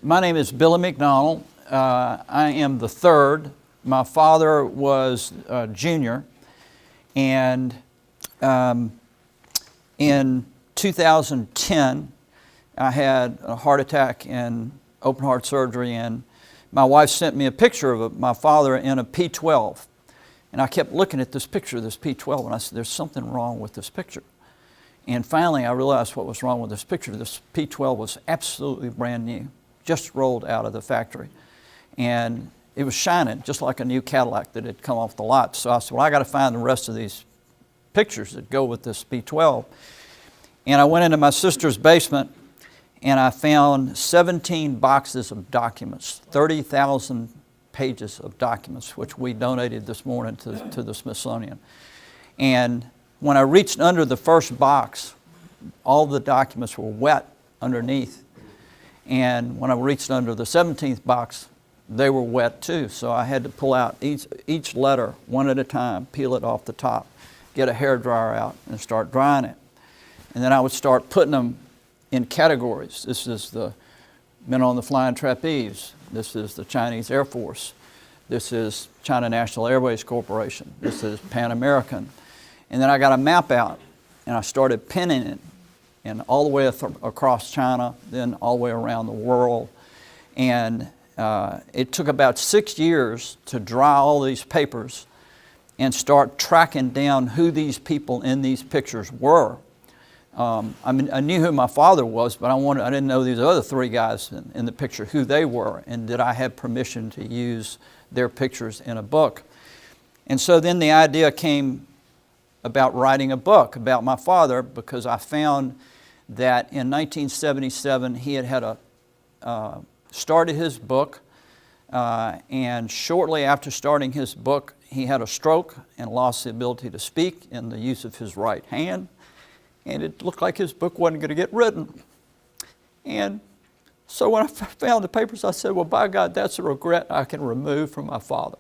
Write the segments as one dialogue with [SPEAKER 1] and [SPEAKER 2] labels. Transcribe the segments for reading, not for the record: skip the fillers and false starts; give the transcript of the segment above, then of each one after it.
[SPEAKER 1] My name is Billy McDonald. I am the third. My father was junior, and in 2010, I had a heart attack and open heart surgery, and my wife sent me a picture of my father in a P12. And I kept looking at this picture of this P12, and I said, there's something wrong with this picture. And finally, I realized what was wrong with this picture. This P12 was absolutely brand new, just rolled out of the factory. And it was shining, just like a new Cadillac that had come off the lot. So I said, well, I got to find the rest of these pictures that go with this P12. And I went into my sister's basement, and I found 17 boxes of documents, 30,000 pages of documents, which we donated this morning to the Smithsonian. And when I reached under the first box, all the documents were wet underneath. And when I reached under the 17th box, they were wet too. So I had to pull out each letter one at a time, peel it off the top, get a hairdryer out and start drying it. And then I would start putting them in categories. This is the men on the flying trapeze. This is the Chinese Air Force. This is China National Airways Corporation. This is Pan American. And then I got a map out, and I started pinning it, and all the way across China, then all the way around the world. And it took about 6 years to dry all these papers and start tracking down who these people in these pictures were. I mean, I knew who my father was, but I didn't know these other three guys in the picture, who they were, and did I have permission to use their pictures in a book. And so then the idea came about writing a book about my father, because I found that in 1977 he had started his book, and shortly after starting his book he had a stroke and lost the ability to speak in the use of his right hand, and it looked like his book wasn't going to get written. And so when I found the papers, I said, well, by God, that's a regret I can remove from my father.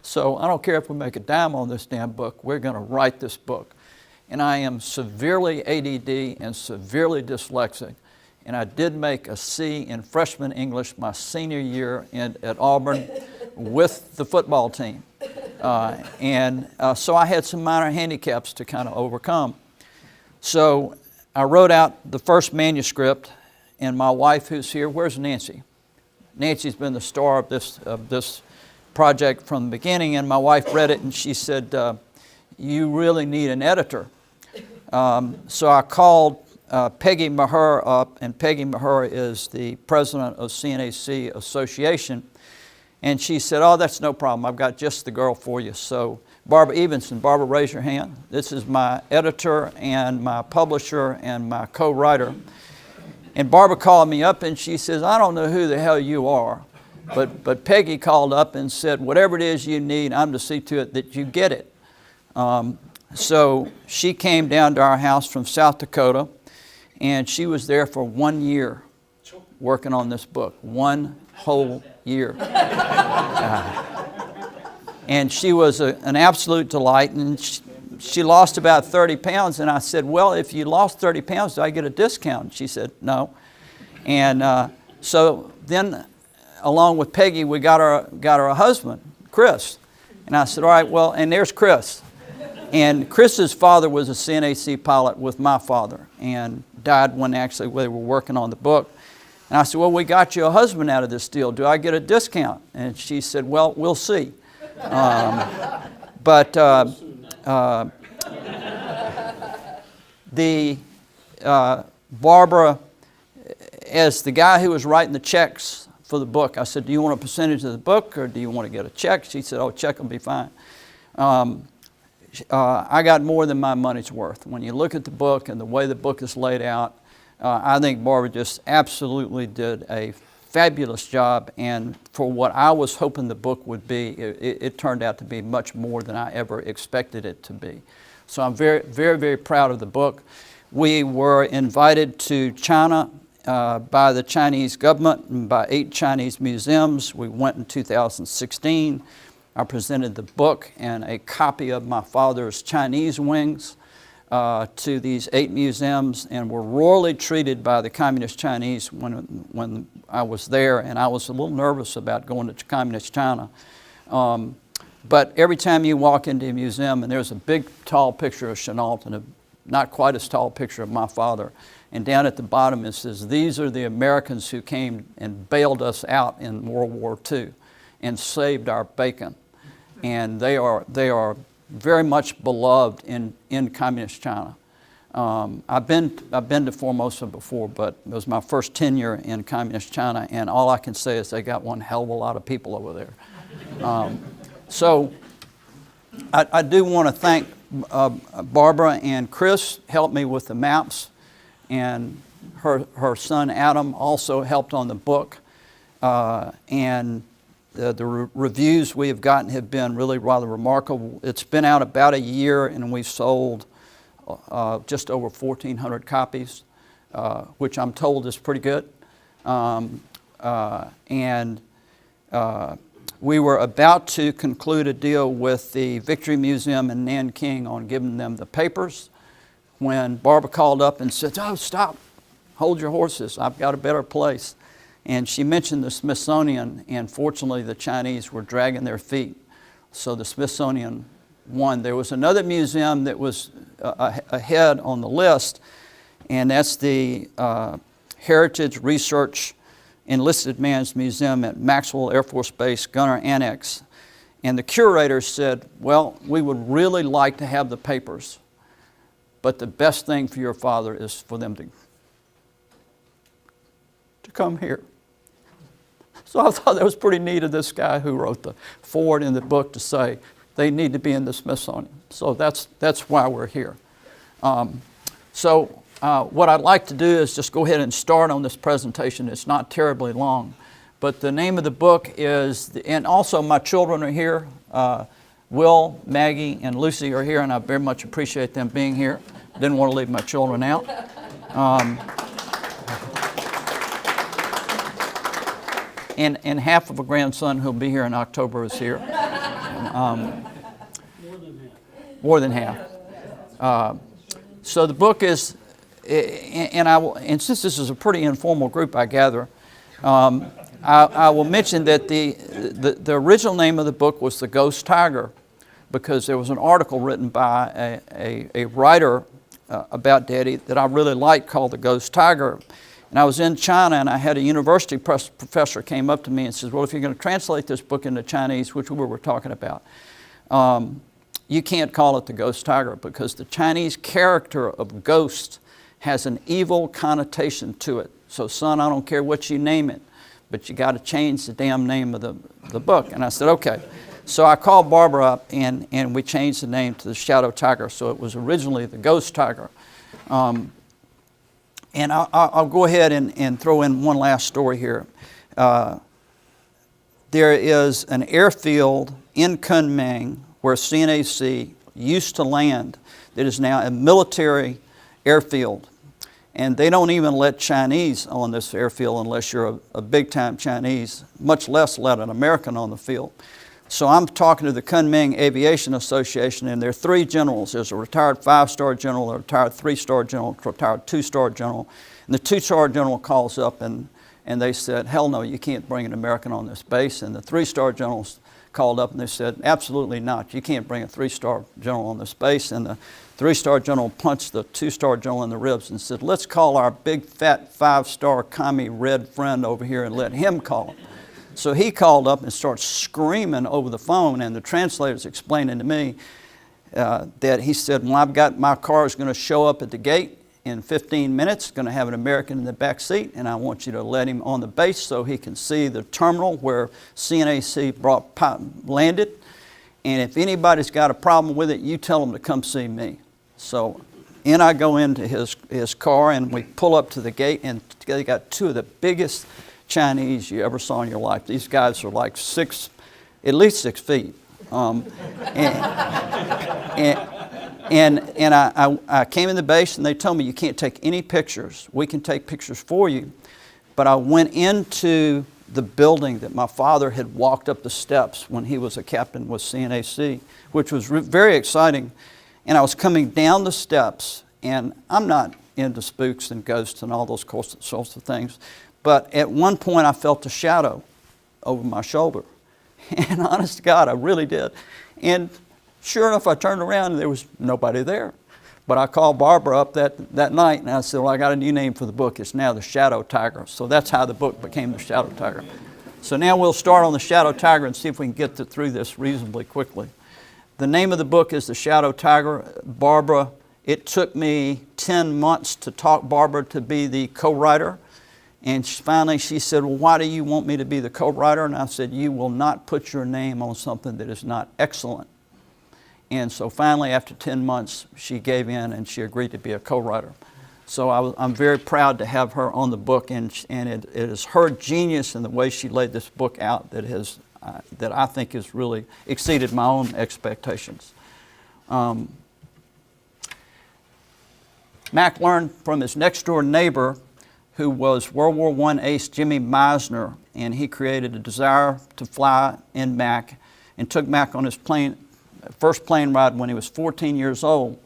[SPEAKER 1] So I don't care if we make a dime on this damn book, we're going to write this book. And I am severely ADD and severely dyslexic. And I did make a C in freshman English my senior year at Auburn with the football team. So I had some minor handicaps to kind of overcome. So I wrote out the first manuscript, and my wife, who's here, where's Nancy? Nancy's been the star of this project from the beginning, and my wife read it and she said, you really need an editor. So I called Peggy Maher up, and Peggy Maher is the president of CNAC Association, and she said, oh, that's no problem, I've got just the girl for you. So Barbara Evenson, Barbara, raise your hand. This is my editor and my publisher and my co-writer. And Barbara called me up and she says, I don't know who the hell you are, but Peggy called up and said, whatever it is you need, I'm to see to it that you get it. So she came down to our house from South Dakota, and she was there for 1 year working on this book, 1 whole year. And she was an absolute delight, and she lost about 30 pounds, and I said, well, if you lost 30 pounds, do I get a discount? And she said, no. And so then, along with Peggy, we got her a husband, Chris. And I said, all right, well, and there's Chris. And Chris's father was a CNAC pilot with my father, and died when actually they were working on the book. And I said, well, we got you a husband out of this deal. Do I get a discount? And she said, well, we'll see. Barbara, as the guy who was writing the checks for the book, I said, do you want a percentage of the book or do you want to get a check? She said, oh, check will be fine. I got more than my money's worth. When you look at the book and the way the book is laid out, I think Barbara just absolutely did a fabulous job, and for what I was hoping the book would be, it turned out to be much more than I ever expected it to be. So I'm very, very, very proud of the book. We were invited to China by the Chinese government and by 8 Chinese museums. We went in 2016. I presented the book and a copy of my father's Chinese wings to these 8 museums, and were royally treated by the Communist Chinese when I was there, and I was a little nervous about going to Communist China. But every time you walk into a museum, and there's a big, tall picture of Chenault and a not quite as tall picture of my father, and down at the bottom it says, "These are the Americans who came and bailed us out in World War II and saved our bacon." And they are very much beloved in Communist China. I've been to Formosa before, but it was my first tenure in Communist China, and all I can say is they got one hell of a lot of people over there. So I do want to thank Barbara and Chris helped me with the maps, and her son Adam also helped on the book, and the reviews we have gotten have been really rather remarkable. It's been out about a year, and we've sold just over 1,400 copies, which I'm told is pretty good. We were about to conclude a deal with the Victory Museum in Nanking on giving them the papers when Barbara called up and said, "Oh, stop, hold your horses, I've got a better place." And she mentioned the Smithsonian, and fortunately the Chinese were dragging their feet. So the Smithsonian won. There was another museum that was ahead on the list, and that's the Heritage Research Enlisted Man's Museum at Maxwell Air Force Base, Gunner Annex. And the curator said, "Well, we would really like to have the papers, but the best thing for your father is for them to come here." So I thought that was pretty neat of this guy who wrote the foreword in the book to say they need to be in the Smithsonian. So that's why we're here. What I'd like to do is just go ahead and start on this presentation. It's not terribly long, but the name of the book is, and also my children are here. Will, Maggie, and Lucy are here, and I very much appreciate them being here. Didn't want to leave my children out. And half of a grandson who'll be here in October is here. More than half. So the book is, and since this is a pretty informal group, I gather, I will mention that the original name of the book was The Ghost Tiger, because there was an article written by a writer about Daddy that I really liked called The Ghost Tiger. And I was in China, and I had a university professor came up to me and says, "Well, if you're going to translate this book into Chinese," which we were talking about, "you can't call it The Ghost Tiger, because the Chinese character of ghost has an evil connotation to it. So, son, I don't care what you name it, but you got to change the damn name of the book." And I said, "Okay." So I called Barbara up, and we changed the name to The Shadow Tiger. So it was originally The Ghost Tiger. And I'll go ahead and throw in one last story here. There is an airfield in Kunming where CNAC used to land that is now a military airfield. And they don't even let Chinese on this airfield unless you're a big-time Chinese, much less let an American on the field. So I'm talking to the Kunming Aviation Association, and there are 3 generals. There's a retired 5-star general, a retired 3-star general, a retired 2-star general. And the 2-star general calls up, and they said, "Hell no, you can't bring an American on this base." And the 3-star generals called up, and they said, "Absolutely not. You can't bring a 3-star general on this base." And the 3-star general punched the 2-star general in the ribs and said, "Let's call our big, fat 5-star commie red friend over here and let him call him." So he called up and started screaming over the phone, and the translator's explaining to me that he said, "Well, I've got my car is going to show up at the gate in 15 minutes, going to have an American in the back seat, and I want you to let him on the base so he can see the terminal where CNAC landed. And if anybody's got a problem with it, you tell them to come see me." So in I go into his car, and we pull up to the gate, and they got 2 of the biggest Chinese you ever saw in your life. These guys are like at least 6 feet. And I came in the base, and they told me, "You can't take any pictures. We can take pictures for you." But I went into the building that my father had walked up the steps when he was a captain with CNAC, which was very exciting. And I was coming down the steps, and I'm not into spooks and ghosts and all those sorts of things, but at one point I felt a shadow over my shoulder. And honest to God, I really did. And sure enough, I turned around and there was nobody there. But I called Barbara up that night and I said, well, I got a new name for the book. It's now The Shadow Tiger. So that's how the book became The Shadow Tiger. So now we'll start on The Shadow Tiger and see if we can get through this reasonably quickly. The name of the book is The Shadow Tiger. Barbara, it took me 10 months to talk Barbara to be the co-writer. And finally she said, well, why do you want me to be the co-writer? And I said, you will not put your name on something that is not excellent. And so finally, after 10 months, she gave in and she agreed to be a co-writer. So I'm very proud to have her on the book, and it is her genius in the way she laid this book out that I think has really exceeded my own expectations. Mac learned from his next door neighbor, who was World War I ace Jimmy Meisner, and he created a desire to fly in Mac and took Mac on his first plane ride when he was 14 years old.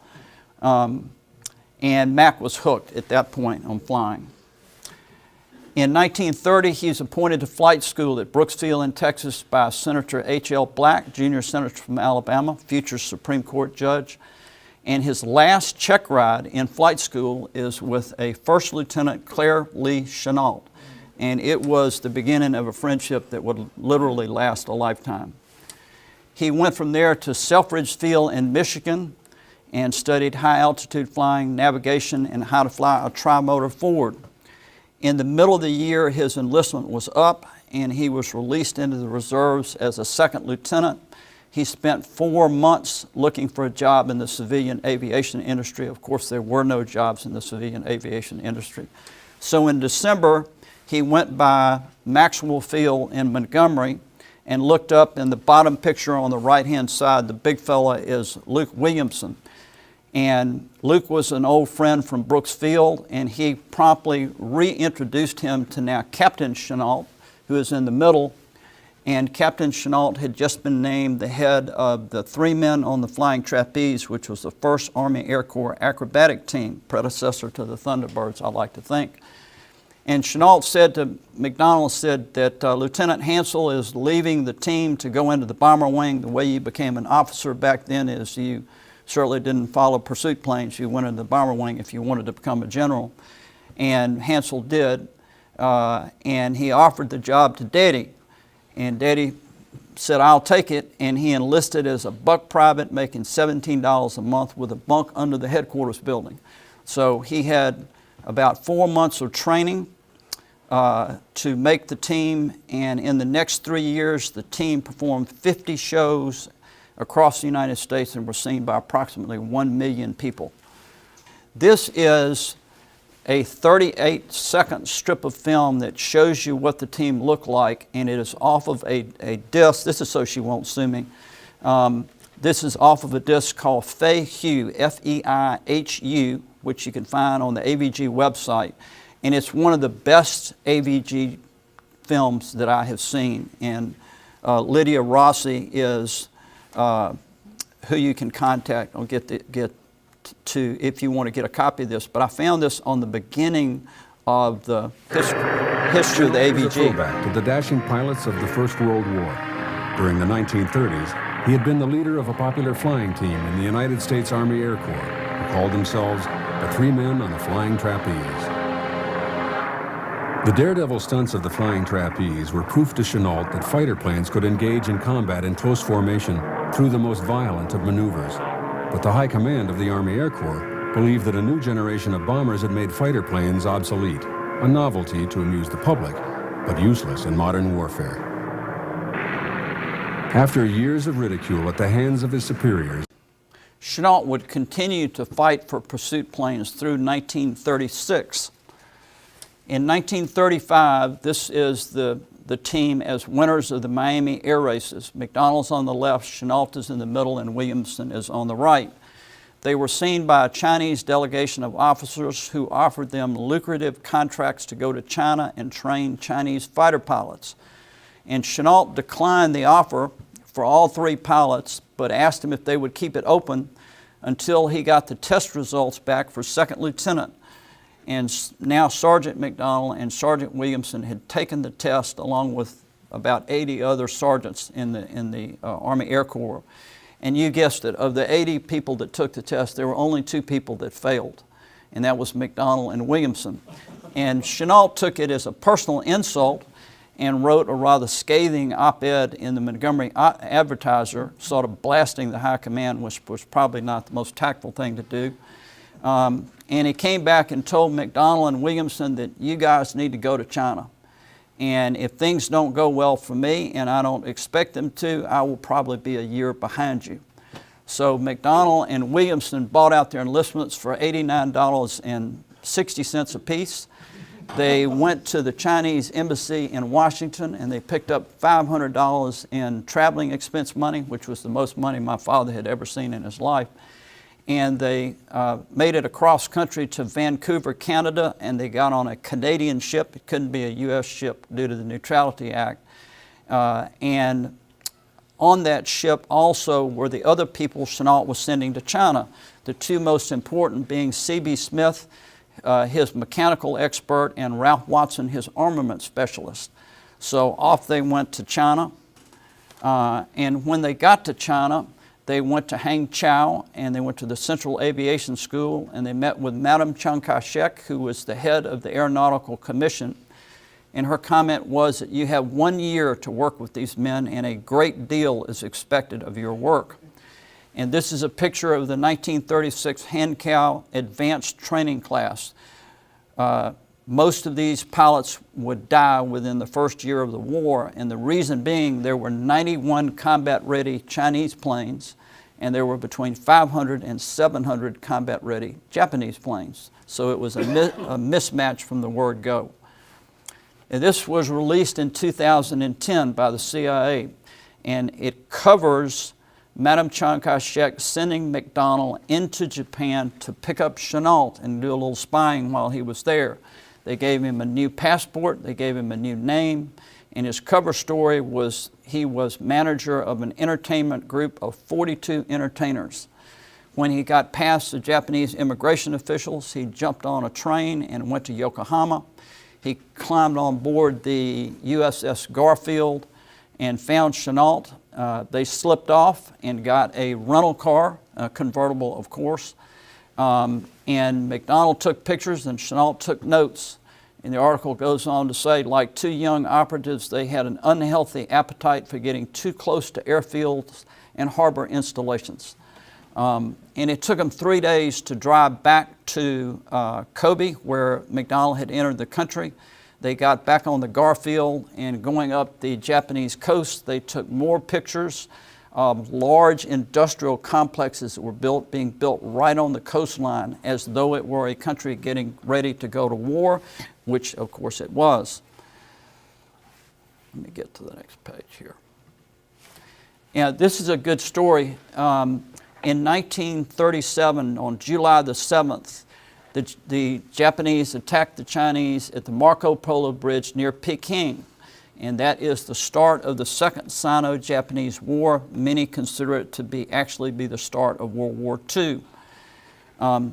[SPEAKER 1] And Mac was hooked at that point on flying. In 1930, he was appointed to flight school at Brooksville in Texas by Senator H.L. Black, junior senator from Alabama, future Supreme Court judge. And his last check ride in flight school is with a First Lieutenant Claire Lee Chenault. And it was the beginning of a friendship that would literally last a lifetime. He went from there to Selfridge Field in Michigan and studied high altitude flying, navigation, and how to fly a tri-motor Ford. In the middle of the year, his enlistment was up and he was released into the reserves as a second lieutenant. He spent 4 months looking for a job in the civilian aviation industry. Of course, there were no jobs in the civilian aviation industry. So in December, he went by Maxwell Field in Montgomery and looked up in the bottom picture on the right-hand side. The big fella is Luke Williamson. And Luke was an old friend from Brooks Field, and he promptly reintroduced him to now Captain Chenault, who is in the middle. And Captain Chenault had just been named the head of the 3 men on the Flying Trapeze, which was the 1st Army Air Corps acrobatic team, predecessor to the Thunderbirds, I like to think. And Chenault said to McDonald that Lieutenant Hansel is leaving the team to go into the bomber wing. The way you became an officer back then is you certainly didn't follow pursuit planes. You went into the bomber wing if you wanted to become a general. And Hansel did. And he offered the job to Daddy. And Daddy said, I'll take it. And he enlisted as a buck private, making $17 a month with a bunk under the headquarters building. So he had about 4 months of training to make the team, and in the next 3 years the team performed 50 shows across the United States and were seen by approximately 1 million people. This is a 38-second strip of film that shows you what the team looked like, and it is off of a disc. This is so she won't sue me. This is off of a disc called Feihu, F-E-I-H-U, which you can find on the AVG website. And it's one of the best AVG films that I have seen. And Lydia Rossi is who you can contact. I'll get to if you want to get a copy of this. But I found this on the beginning of the history of the AVG.
[SPEAKER 2] It's a throwback to the dashing pilots of the First World War. During the 1930s, he had been the leader of a popular flying team in the United States Army Air Corps, who called themselves the 3 men on the Flying Trapeze. The daredevil stunts of the Flying Trapeze were proof to Chenault that fighter planes could engage in combat in close formation through the most violent of maneuvers. But the high command of the Army Air Corps believed that a new generation of bombers had made fighter planes obsolete, a novelty to amuse the public, but useless in modern warfare. After years of ridicule at the hands of his superiors,
[SPEAKER 1] Chenault would continue to fight for pursuit planes through 1936. In 1935, this is the team as winners of the Miami air races. McDonald's on the left, Chenault is in the middle, and Williamson is on the right. They were seen by a Chinese delegation of officers who offered them lucrative contracts to go to China and train Chinese fighter pilots. And Chenault declined the offer for all 3 pilots, but asked them if they would keep it open until he got the test results back for second lieutenant. And now Sergeant McDonald and Sergeant Williamson had taken the test along with about 80 other sergeants in the Army Air Corps. And you guessed it, of the 80 people that took the test, there were only 2 people that failed, and that was McDonald and Williamson. And Chenault took it as a personal insult and wrote a rather scathing op-ed in the Montgomery Advertiser, sort of blasting the high command, which was probably not the most tactful thing to do. And he came back and told McDonald and Williamson that you guys need to go to China. And if things don't go well for me, and I don't expect them to, I will probably be a year behind you. So McDonald and Williamson bought out their enlistments for $89.60 apiece. They went to the Chinese embassy in Washington and they picked up $500 in traveling expense money, which was the most money my father had ever seen in his life. And they made it across country to Vancouver, Canada, and they got on a Canadian ship. It couldn't be a U.S. ship due to the Neutrality Act. And on that ship also were the other people Chenault was sending to China, the 2 most important being C.B. Smith, his mechanical expert, and Ralph Watson, his armament specialist. So off they went to China. And when they got to China, they went to Hangzhou and they went to the Central Aviation School and they met with Madame Chiang Kai-shek, who was the head of the Aeronautical Commission. And her comment was that you have 1 year to work with these men and a great deal is expected of your work. And this is a picture of the 1936 Hankow Advanced Training Class. Most of these pilots would die within the first year of the war, and the reason being there were 91 combat-ready Chinese planes, and there were between 500 and 700 combat-ready Japanese planes. So it was a mismatch from the word go. And this was released in 2010 by the CIA, and it covers Madame Chiang Kai-shek sending McDonald into Japan to pick up Chenault and do a little spying while he was there. They gave him a new passport, they gave him a new name, and his cover story was he was manager of an entertainment group of 42 entertainers. When he got past the Japanese immigration officials, he jumped on a train and went to Yokohama. He climbed on board the USS Garfield and found Chenault. They slipped off and got a rental car, a convertible of course, and McDonald took pictures and Chenault took notes. And the article goes on to say, like 2 young operatives, they had an unhealthy appetite for getting too close to airfields and harbor installations. And it took them 3 days to drive back to Kobe, where McDonald had entered the country. They got back on the Garfield and going up the Japanese coast, they took more pictures of large industrial complexes that were being built right on the coastline as though it were a country getting ready to go to war, which of course it was. Let me get to the next page here. Yeah, this is a good story. In 1937, on July the 7th, the Japanese attacked the Chinese at the Marco Polo Bridge near Peking. And that is the start of the Second Sino-Japanese War. Many consider it to actually be the start of World War II.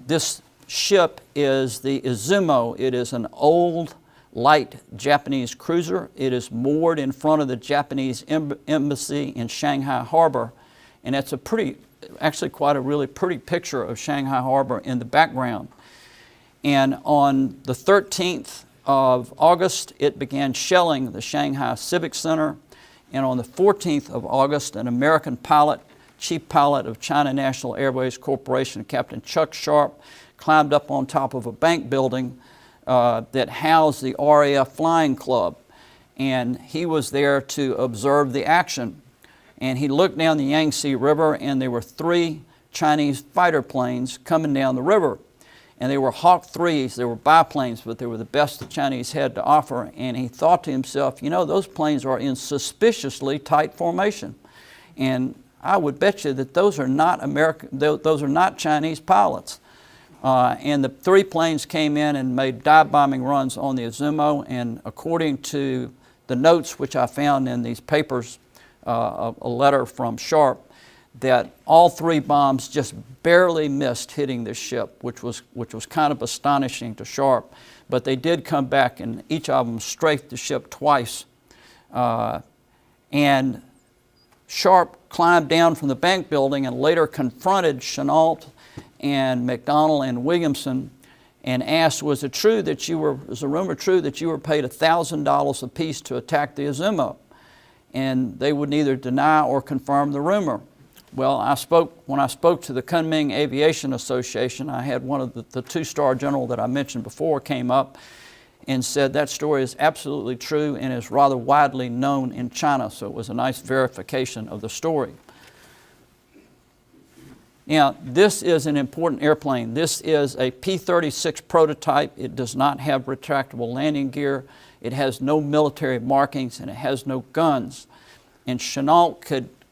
[SPEAKER 1] This ship is the Izumo. It is an old, light Japanese cruiser. It is moored in front of the Japanese embassy in Shanghai Harbor. And it's actually quite a really pretty picture of Shanghai Harbor in the background. And on the 13th of August, it began shelling the Shanghai Civic Center. And on the 14th of August, an American pilot, chief pilot of China National Airways Corporation, Captain Chuck Sharp, climbed up on top of a bank building that housed the RAF Flying Club. And he was there to observe the action. And he looked down the Yangtze River, and there were 3 Chinese fighter planes coming down the river. And they were Hawk 3s, they were biplanes, but they were the best the Chinese had to offer. And he thought to himself, you know, those planes are in suspiciously tight formation. And I would bet you that those are not those are not Chinese pilots. And the 3 planes came in and made dive bombing runs on the Izumo. And according to the notes which I found in these papers, a letter from Sharp, that all 3 bombs just barely missed hitting the ship, which was kind of astonishing to Sharp. But they did come back, and each of them strafed the ship twice. And Sharp climbed down from the bank building and later confronted Chenault and McDonald and Williamson and asked, was it true that is the rumor true that you were paid $1,000 apiece to attack the Azuma? And they would neither deny or confirm the rumor. Well, when I spoke to the Kunming Aviation Association, I had one of the 2-star general that I mentioned before came up and said that story is absolutely true and is rather widely known in China. So it was a nice verification of the story. Now, this is an important airplane. This is a P-36 prototype. It does not have retractable landing gear. It has no military markings, and it has no guns. And Chenault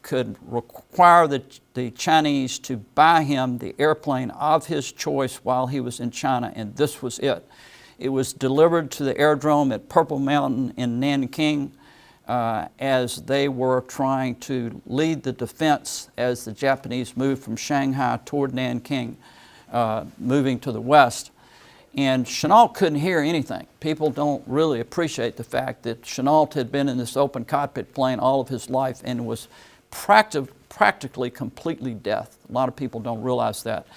[SPEAKER 1] could require the Chinese to buy him the airplane of his choice while he was in China, and this was it. It was delivered to the aerodrome at Purple Mountain in Nanking as they were trying to lead the defense as the Japanese moved from Shanghai toward Nanking, moving to the west. And Chenault couldn't hear anything. People don't really appreciate the fact that Chenault had been in this open cockpit plane all of his life and was practically completely deaf. A lot of people don't realize that.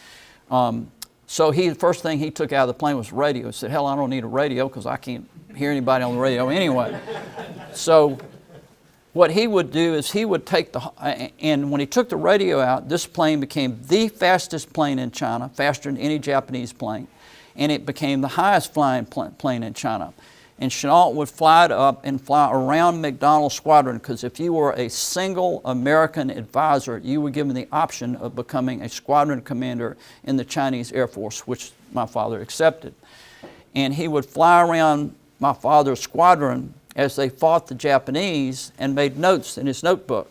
[SPEAKER 1] So the first thing he took out of the plane was radio. He said, hell, I don't need a radio because I can't hear anybody on the radio anyway. So what he would do is he would take and when he took the radio out, this plane became the fastest plane in China, faster than any Japanese plane. And it became the highest flying plane in China. And Chenault would fly it up and fly around McDonald Squadron, because if you were a single American advisor, you were given the option of becoming a squadron commander in the Chinese Air Force, which my father accepted. And he would fly around my father's squadron as they fought the Japanese and made notes in his notebook.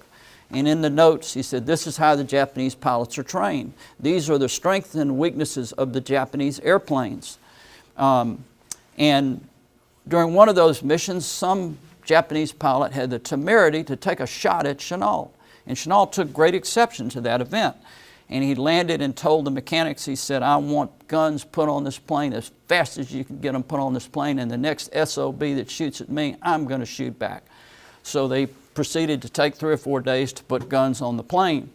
[SPEAKER 1] And in the notes, he said, this is how the Japanese pilots are trained. These are the strengths and weaknesses of the Japanese airplanes. And during one of those missions, some Japanese pilot had the temerity to take a shot at Chenault. And Chenault took great exception to that event. And he landed and told the mechanics, he said, I want guns put on this plane as fast as you can get them put on this plane, and the next SOB that shoots at me, I'm going to shoot back. So they proceeded to take 3 or 4 days to put guns on the plane.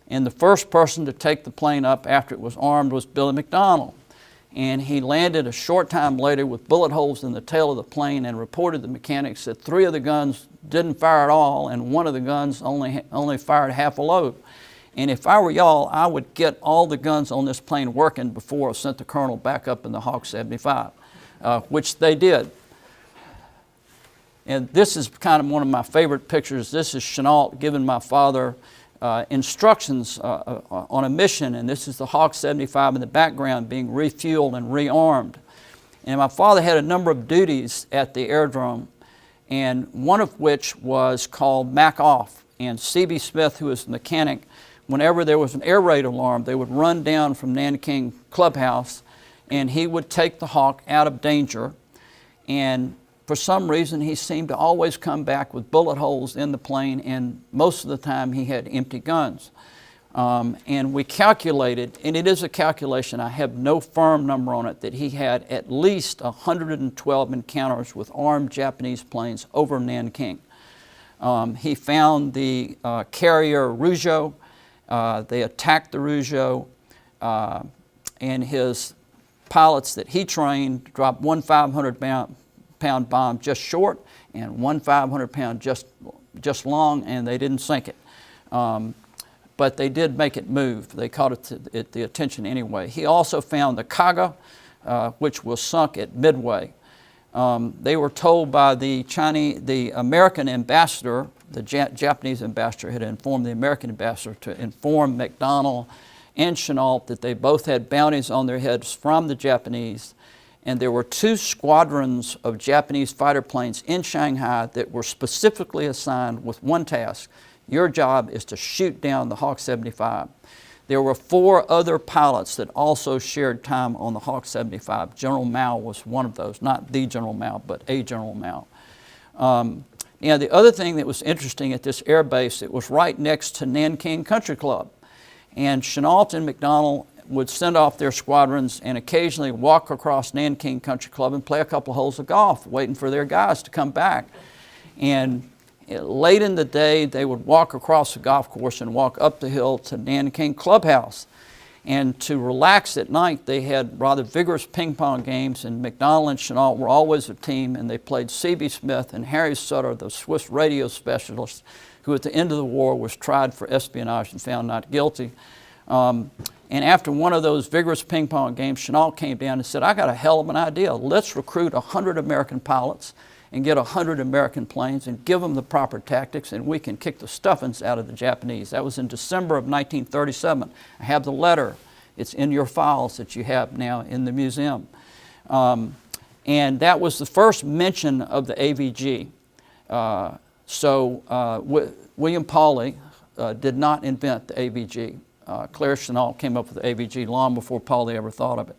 [SPEAKER 1] And the first person to take the plane up after it was armed was Billy McDonald. And he landed a short time later with bullet holes in the tail of the plane and reported to the mechanics that 3 of the guns didn't fire at all and 1 of the guns only fired half a load. And if I were y'all, I would get all the guns on this plane working before I sent the colonel back up in the Hawk 75, which they did. And this is kind of one of my favorite pictures. This is Chenault giving my father instructions on a mission, and this is the Hawk 75 in the background being refueled and rearmed. And my father had a number of duties at the aerodrome, and one of which was called Mac Off. And C.B. Smith, who was the mechanic, whenever there was an air raid alarm, they would run down from Nanking Clubhouse, and he would take the Hawk out of danger. And for some reason, he seemed to always come back with bullet holes in the plane, and most of the time he had empty guns. And we calculated, and it is a calculation, I have no firm number on it, that he had at least 112 encounters with armed Japanese planes over Nanking. He found the carrier Rougeau. They attacked the Rougeau, and his pilots that he trained dropped 1 500-pound bomb just short and 1 500-pound just long, and they didn't sink it. But they did make it move. They caught it the attention anyway. He also found the Kaga, which was sunk at Midway. They were told by the American ambassador, the Japanese ambassador had informed the American ambassador to inform McDonald and Chenault that they both had bounties on their heads from the Japanese. And there were 2 squadrons of Japanese fighter planes in Shanghai that were specifically assigned with one task. Your job is to shoot down the Hawk 75. There were 4 other pilots that also shared time on the Hawk 75. General Mao was one of those, not the General Mao, but a General Mao. Now, the other thing that was interesting at this air base, it was right next to Nanking Country Club. And Chennault and McDonnell would send off their squadrons and occasionally walk across Nanking Country Club and play a couple of holes of golf, waiting for their guys to come back. And late in the day, they would walk across the golf course and walk up the hill to Nanking Clubhouse. And to relax at night, they had rather vigorous ping pong games, and McDonnell and Chennault were always a team, and they played C.B. Smith and Harry Sutter, the Swiss radio specialist, who at the end of the war was tried for espionage and found not guilty. And after one of those vigorous ping pong games, Chennault came down and said, I got a hell of an idea. Let's recruit 100 American pilots and get 100 American planes and give them the proper tactics, and we can kick the stuffings out of the Japanese. That was in December of 1937. I have the letter. It's in your files that you have now in the museum. And that was the first mention of the AVG. William Pauly did not invent the AVG. Claire Chennault came up with the AVG long before Pauly ever thought of it.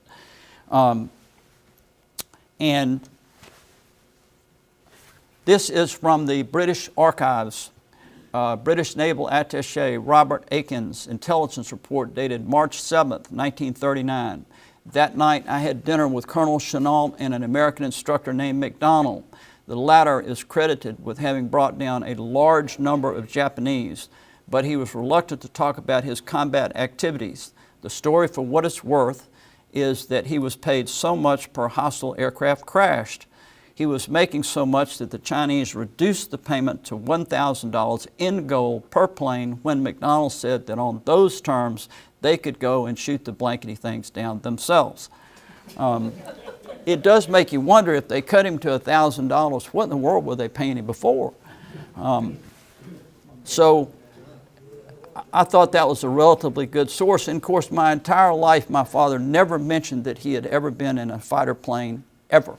[SPEAKER 1] And this is from the British Archives, British Naval Attaché Robert Aiken's intelligence report dated March 7th, 1939. That night I had dinner with Colonel Chennault and an American instructor named McDonnell. The latter is credited with having brought down a large number of Japanese, but he was reluctant to talk about his combat activities. The story, for what it's worth, is that he was paid so much per hostile aircraft crashed. He was making so much that the Chinese reduced the payment to $1,000 in gold per plane when McDonnell said that on those terms they could go and shoot the blankety things down themselves. It does make you wonder, if they cut him to $1,000, what in the world were they paying him before? So I thought that was a relatively good source. And of course, my entire life, my father never mentioned that he had ever been in a fighter plane, ever,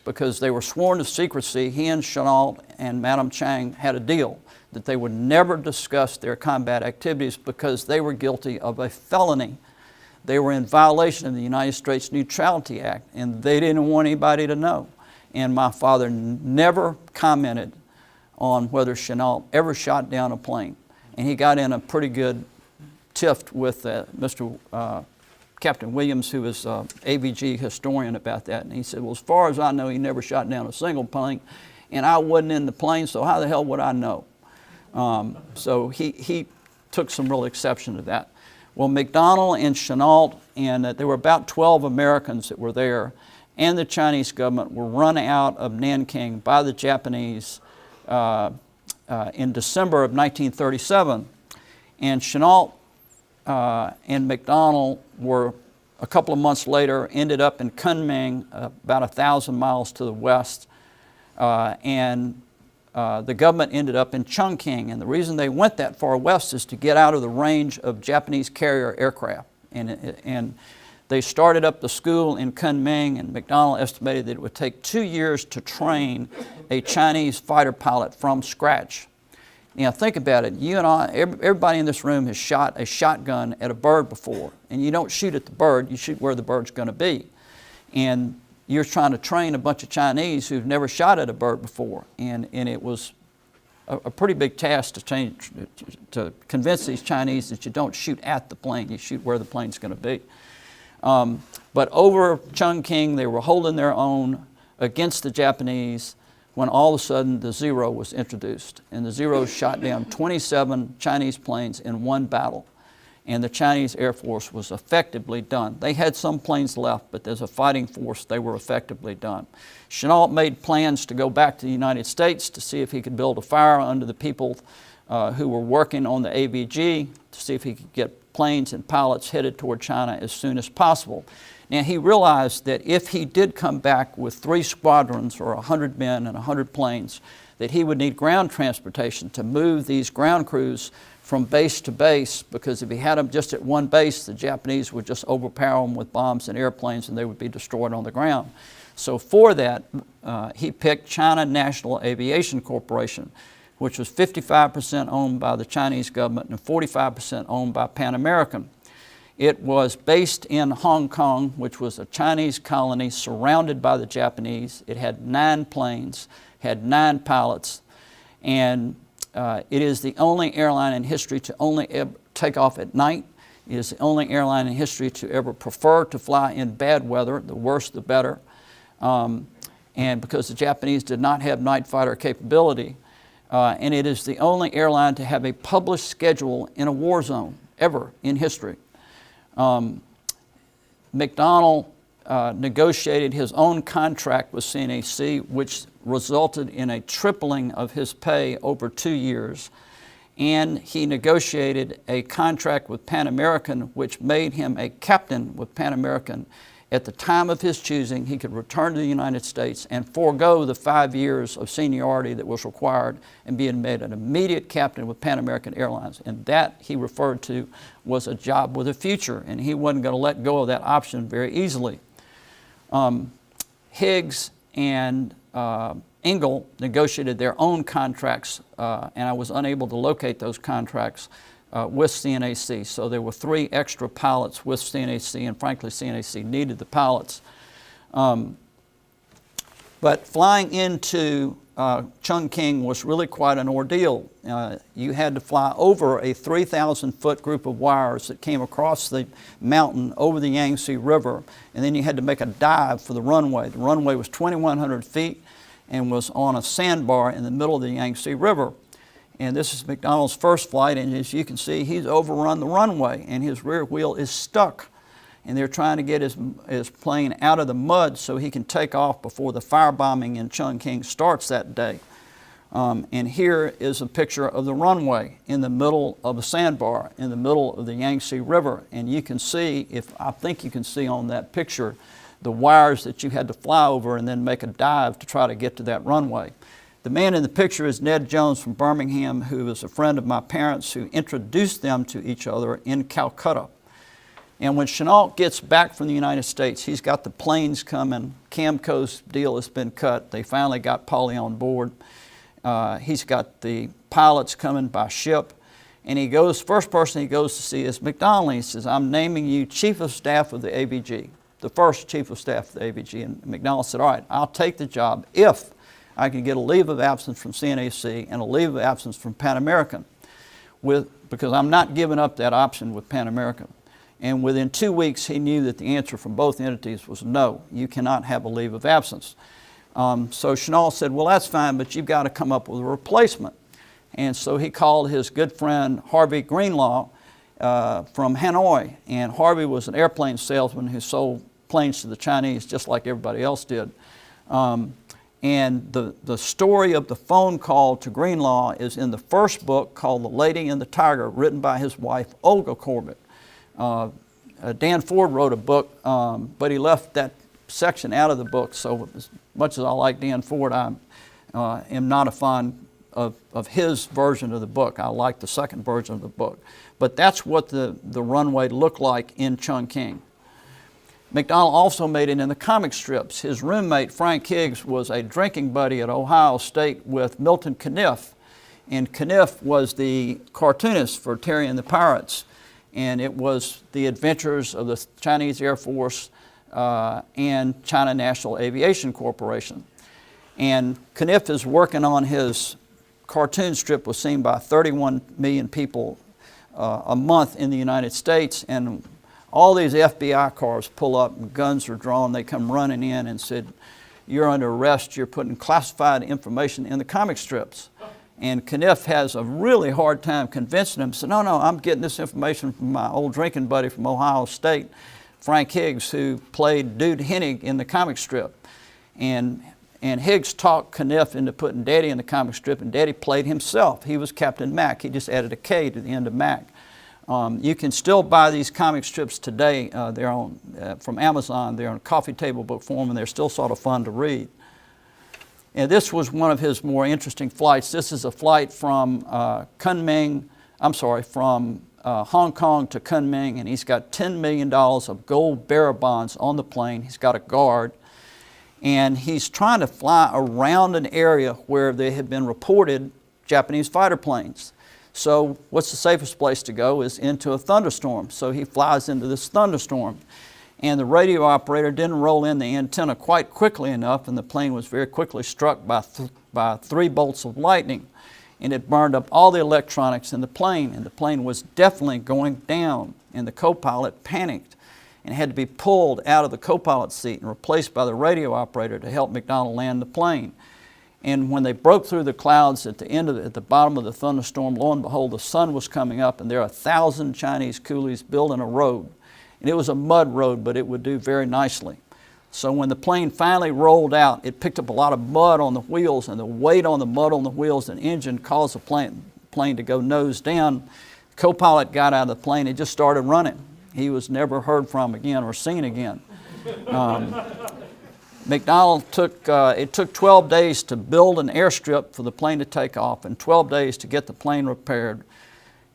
[SPEAKER 1] because they were sworn to secrecy. He and Chennault and Madame Chang had a deal that they would never discuss their combat activities because they were guilty of a felony. They were in violation of the United States Neutrality Act, and they didn't want anybody to know. And my father never commented on whether Chennault ever shot down a plane. And he got in a pretty good tiff with Captain Williams, who was an AVG historian, about that. And he said, well, as far as I know, he never shot down a single plane, and I wasn't in the plane, so how the hell would I know? So he took some real exception to that. Well, McDonnell and Chennault, and there were about 12 Americans that were there, and the Chinese government were run out of Nanking by the Japanese in December of 1937. And Chennault and McDonnell were, a couple of months later, ended up in Kunming, about 1,000 miles to the west, and the government ended up in Chongqing. And the reason they went that far west is to get out of the range of Japanese carrier aircraft. And they started up the school in Kunming, and McDonnell estimated that it would take 2 years to train a Chinese fighter pilot from scratch. Now think about it. You and I, everybody in this room has shot a shotgun at a bird before, and you don't shoot at the bird, you shoot where the bird's going to be. And you're trying to train a bunch of Chinese who've never shot at a bird before, and it was a pretty big task to convince these Chinese that you don't shoot at the plane, you shoot where the plane's going to be. But over Chongqing, they were holding their own against the Japanese when all of a sudden the Zero was introduced. And the Zero shot down 27 Chinese planes in one battle. And the Chinese Air Force was effectively done. They had some planes left, but as a fighting force, they were effectively done. Chennault made plans to go back to the United States to see if he could build a fire under the people who were working on the AVG, to see if he could get planes and pilots headed toward China as soon as possible. Now, he realized that if he did come back with 3 squadrons or 100 men and 100 planes, that he would need ground transportation to move these ground crews from base to base, because if he had them just at one base, the Japanese would just overpower them with bombs and airplanes, and they would be destroyed on the ground. So for that, he picked China National Aviation Corporation, which was 55% owned by the Chinese government and 45% owned by Pan American. It was based in Hong Kong, which was a Chinese colony surrounded by the Japanese. It had 9 planes, had 9 pilots, And it is the only airline in history to only take off at night. It is the only airline in history to ever prefer to fly in bad weather, the worse the better. And because the Japanese did not have night fighter capability. And it is the only airline to have a published schedule in a war zone ever in history. McDonnell negotiated his own contract with CNAC, which resulted in a tripling of his pay over 2 years. And he negotiated a contract with Pan American, which made him a captain with Pan American. At the time of his choosing, he could return to the United States and forego the 5 years of seniority that was required and be made an immediate captain with Pan American Airlines. And that, he referred to, was a job with a future, and he wasn't going to let go of that option very easily. Higgs and Engel negotiated their own contracts, and I was unable to locate those contracts with CNAC. So there were 3 extra pilots with CNAC, and frankly, CNAC needed the pilots. But flying into Chongqing was really quite an ordeal. You had to fly over a 3,000-foot group of wires that came across the mountain over the Yangtze River, and then you had to make a dive for the runway. The runway was 2,100 feet and was on a sandbar in the middle of the Yangtze River. And this is McDonnell's first flight, and as you can see, he's overrun the runway, and his rear wheel is stuck. And they're trying to get his plane out of the mud so he can take off before the firebombing in Chongqing starts that day. And here is a picture of the runway in the middle of a sandbar, in the middle of the Yangtze River. And you can see, I think you can see on that picture, the wires that you had to fly over and then make a dive to try to get to that runway. The man in the picture is Ned Jones from Birmingham, who was a friend of my parents, who introduced them to each other in Calcutta. And when Chenault gets back from the United States, he's got the planes coming. Camco's deal has been cut. They finally got Polly on board. He's got the pilots coming by ship. And he goes, first person he goes to see is McDonnell. He says, I'm naming you Chief of Staff of the AVG, the first Chief of Staff of the AVG. And McDonnell said, all right, I'll take the job if I can get a leave of absence from CNAC and a leave of absence from Pan American, because I'm not giving up that option with Pan American. And within 2 weeks, he knew that the answer from both entities was no, you cannot have a leave of absence. So Chenault said, well, that's fine, but you've got to come up with a replacement. And so he called his good friend Harvey Greenlaw from Hanoi. And Harvey was an airplane salesman who sold planes to the Chinese just like everybody else did. And the story of the phone call to Greenlaw is in the first book called The Lady and the Tiger, written by his wife, Olga Corbett. Dan Ford wrote a book, but he left that section out of the book. So as much as I like Dan Ford, I am not a fan of his version of the book. I like the second version of the book. But that's what the runway looked like in Chongqing. McDonnell also made it in the comic strips. His roommate, Frank Higgs, was a drinking buddy at Ohio State with Milton Caniff. And Caniff was the cartoonist for Terry and the Pirates. And it was the adventures of the Chinese Air Force and China National Aviation Corporation. And Caniff is working on his cartoon strip, was seen by 31 million people a month in the United States. And all these FBI cars pull up and guns are drawn. They come running in and said, you're under arrest. You're putting classified information in the comic strips. And Caniff has a really hard time convincing him. Said, no, I'm getting this information from my old drinking buddy from Ohio State, Frank Higgs, who played Dude Hennig in the comic strip. And Higgs talked Caniff into putting Daddy in the comic strip, and Daddy played himself. He was Captain Mac. He just added a K to the end of Mac. You can still buy these comic strips today. They're on from Amazon. They're on coffee table book form, and they're still sort of fun to read. And this was one of his more interesting flights. This is a flight from from Hong Kong to Kunming, and he's got $10 million of gold bearer bonds on the plane. He's got a guard, and he's trying to fly around an area where there had been reported Japanese fighter planes. So what's the safest place to go is into a thunderstorm. So he flies into this thunderstorm. and the radio operator didn't roll in the antenna quite quickly enough, and the plane was very quickly struck by 3 bolts of lightning, and it burned up all the electronics in the plane, and the plane was definitely going down, and the co-pilot panicked and had to be pulled out of the co-pilot seat and replaced by the radio operator to help McDonnell land the plane. And when they broke through the clouds at the bottom of the thunderstorm, lo and behold, the sun was coming up, and there are 1,000 Chinese coolies building a road. And it was a mud road, but it would do very nicely. So when the plane finally rolled out, it picked up a lot of mud on the wheels, and the weight on the mud on the wheels and engine caused the plane to go nose down. The co-pilot got out of the plane and just started running. He was never heard from again or seen again. McDonnell it took 12 days to build an airstrip for the plane to take off, and 12 days to get the plane repaired.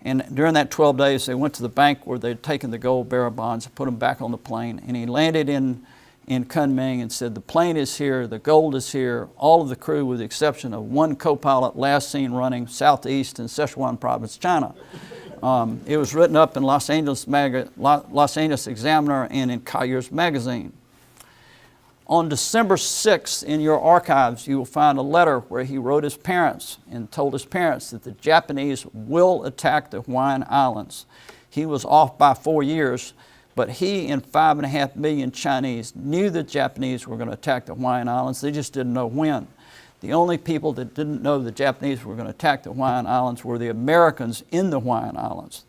[SPEAKER 1] And during that 12 days, they went to the bank where they'd taken the gold bearer bonds and put them back on the plane. And he landed in Kunming and said, "The plane is here, the gold is here, all of the crew with the exception of 1 co-pilot last seen running southeast in Sichuan province, China." It was written up in Los Angeles Examiner and in Collier's magazine. On December 6th, in your archives, you will find a letter where he wrote his parents and told his parents that the Japanese will attack the Hawaiian Islands. He was off by 4 years, but he and 5.5 million Chinese knew the Japanese were going to attack the Hawaiian Islands. They just didn't know when. The only people that didn't know the Japanese were going to attack the Hawaiian Islands were the Americans in the Hawaiian Islands.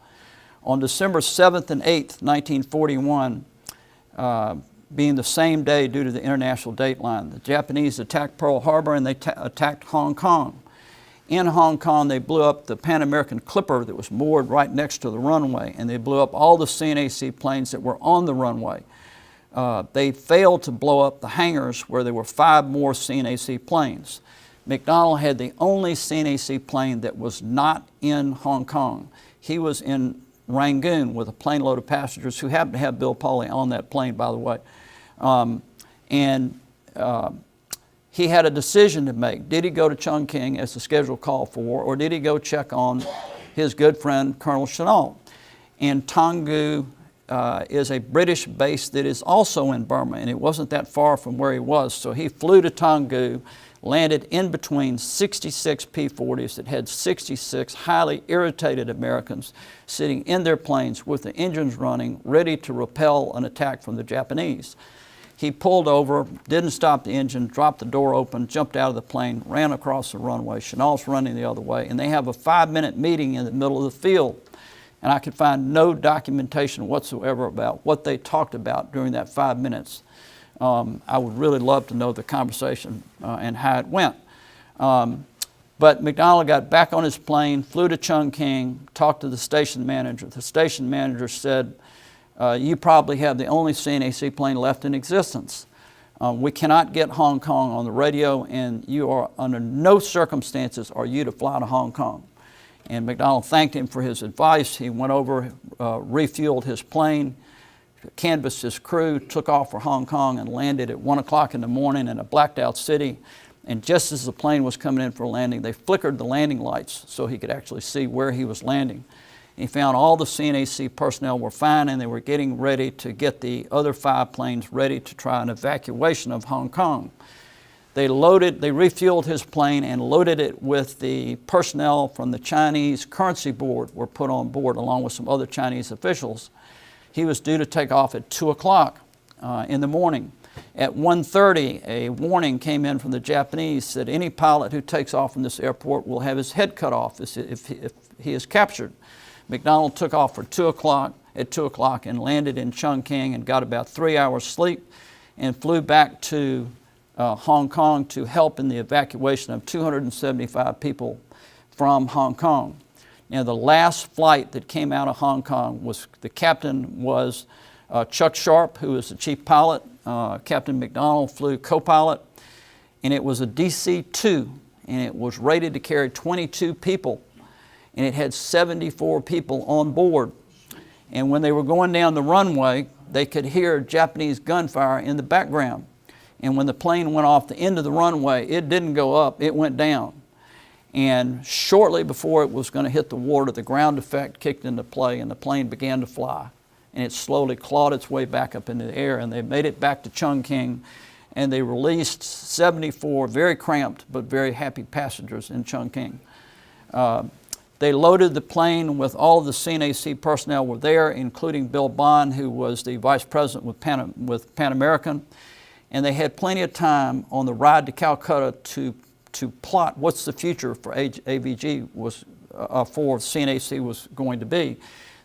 [SPEAKER 1] On December 7th and 8th, 1941, being the same day due to the international dateline, the Japanese attacked Pearl Harbor and they attacked Hong Kong. In Hong Kong, they blew up the Pan American Clipper that was moored right next to the runway, and they blew up all the CNAC planes that were on the runway. They failed to blow up the hangars where there were 5 more CNAC planes. McDonnell had the only CNAC plane that was not in Hong Kong. He was in Rangoon with a plane load of passengers who happened to have Bill Pauly on that plane, by the way. He had a decision to make. Did he go to Chongqing as the schedule called for, or did he go check on his good friend Colonel Chennault? And Taungoo is a British base that is also in Burma, and it wasn't that far from where he was. So he flew to Taungoo, landed in between 66 P-40s that had 66 highly irritated Americans sitting in their planes with the engines running, ready to repel an attack from the Japanese. He pulled over, didn't stop the engine, dropped the door open, jumped out of the plane, ran across the runway. Chennault's running the other way, and they have a 5-minute meeting in the middle of the field. And I could find no documentation whatsoever about what they talked about during that 5 minutes. I would really love to know the conversation and how it went. But McDonnell got back on his plane, flew to Chongqing, talked to the station manager. The station manager said, "You probably have the only CNAC plane left in existence. We cannot get Hong Kong on the radio, and you are under no circumstances are you to fly to Hong Kong." And McDonnell thanked him for his advice. He went over, refueled his plane, canvassed his crew, took off for Hong Kong, and landed at 1 o'clock in the morning in a blacked out city. And just as the plane was coming in for landing, they flickered the landing lights so he could actually see where he was landing. And he found all the CNAC personnel were fine, and they were getting ready to get the other 5 planes ready to try an evacuation of Hong Kong. They refueled his plane and loaded it with the personnel from the Chinese Currency Board were put on board along with some other Chinese officials. He was due to take off at 2 o'clock in the morning. At 1:30, a warning came in from the Japanese that any pilot who takes off from this airport will have his head cut off if he is captured. McDonnell took off for 2 o'clock and landed in Chongqing and got about 3 hours sleep and flew back to Hong Kong to help in the evacuation of 275 people from Hong Kong. Now, the last flight that came out of Hong Kong the captain was Chuck Sharp, who was the chief pilot. Captain McDonnell flew co-pilot, and it was a DC-2, and it was rated to carry 22 people, and it had 74 people on board. And when they were going down the runway, they could hear Japanese gunfire in the background. And when the plane went off the end of the runway, it didn't go up, it went down. And shortly before it was going to hit the water, the ground effect kicked into play and the plane began to fly. and it slowly clawed its way back up into the air, and they made it back to Chongqing, and they released 74 very cramped but very happy passengers in Chongqing. They loaded the plane with all of the CNAC personnel were there, including Bill Bond, who was the vice president with Pan American, and they had plenty of time on the ride to Calcutta to plot what's the future for AVG for CNAC was going to be.